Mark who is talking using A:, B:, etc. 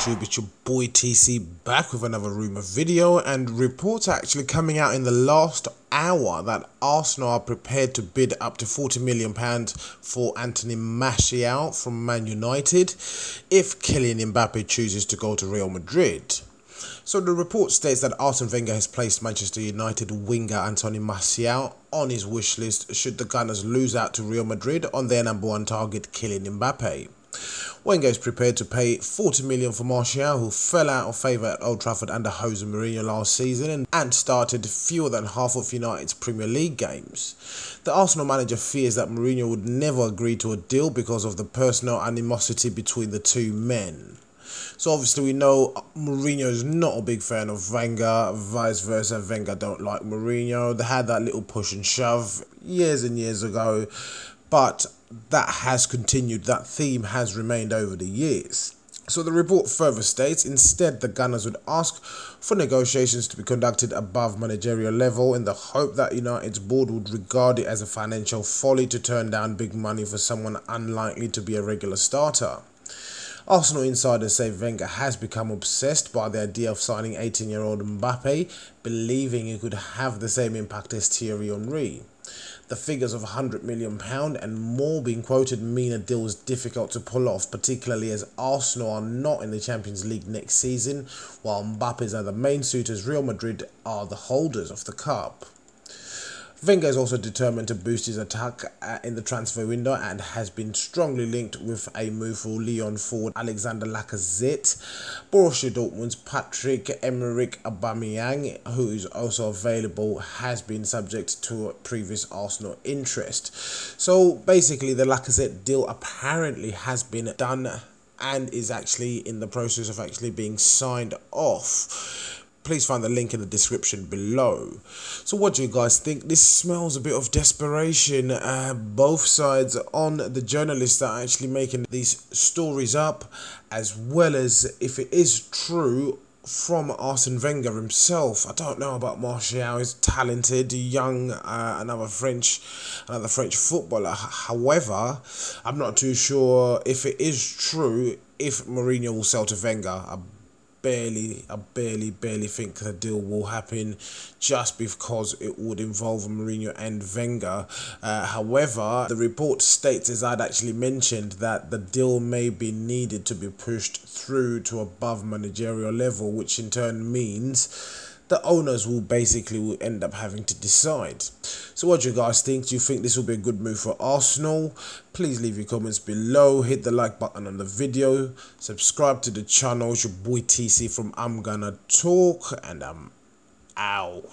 A: YouTube, it's your boy TC back with another rumour video, and reports actually coming out in the last hour that Arsenal are prepared to bid up to £40 million for Anthony Martial from Man United if Kylian Mbappe chooses to go to Real Madrid. So the report states that Arsene Wenger has placed Manchester United winger Anthony Martial on his wish list should the Gunners lose out to Real Madrid on their #1 target Kylian Mbappe. Wenger is prepared to pay £40 million for Martial, who fell out of favour at Old Trafford under Jose Mourinho last season and started fewer than half of United's Premier League games. The Arsenal manager fears that Mourinho would never agree to a deal because of the personal animosity between the two men. So obviously we know Mourinho is not a big fan of Wenger, vice versa. Wenger don't like Mourinho. They had that little push and shove years and years ago, but that has continued. That theme has remained over the years. So the report further states, instead the Gunners would ask for negotiations to be conducted above managerial level in the hope that United's board would regard it as a financial folly to turn down big money for someone unlikely to be a regular starter. Arsenal insiders say Wenger has become obsessed by the idea of signing 18-year-old Mbappe, believing he could have the same impact as Thierry Henry. The figures of £100 million and more being quoted mean a deal is difficult to pull off, particularly as Arsenal are not in the Champions League next season, while Mbappe's other main suitors, Real Madrid, are the holders of the cup. Wenger is also determined to boost his attack in the transfer window and has been strongly linked with a move for Lyon forward Alexander Lacazette. Borussia Dortmund's Pierre-Emerick Aubameyang, who is also available, has been subject to previous Arsenal interest. So basically the Lacazette deal apparently has been done and is actually in the process of actually being signed off. Please find the link in the description below. So what do you guys think? This smells a bit of desperation. Both sides on the journalists that are actually making these stories up, as well as if it is true from Arsene Wenger himself. I don't know about Martial. He's talented, young, another French footballer. However, I'm not too sure if it is true if Mourinho will sell to Wenger. I barely think the deal will happen, just because it would involve Mourinho and Wenger. However, the report states, as I'd actually mentioned, that the deal may be needed to be pushed through to above managerial level, which in turn means the owners will end up having to decide. So what do you guys think? Do you think this will be a good move for Arsenal? Please leave your comments below. Hit the like button on the video. Subscribe to the channel. It's your boy TC from I'm Gonna Talk, and I'm out.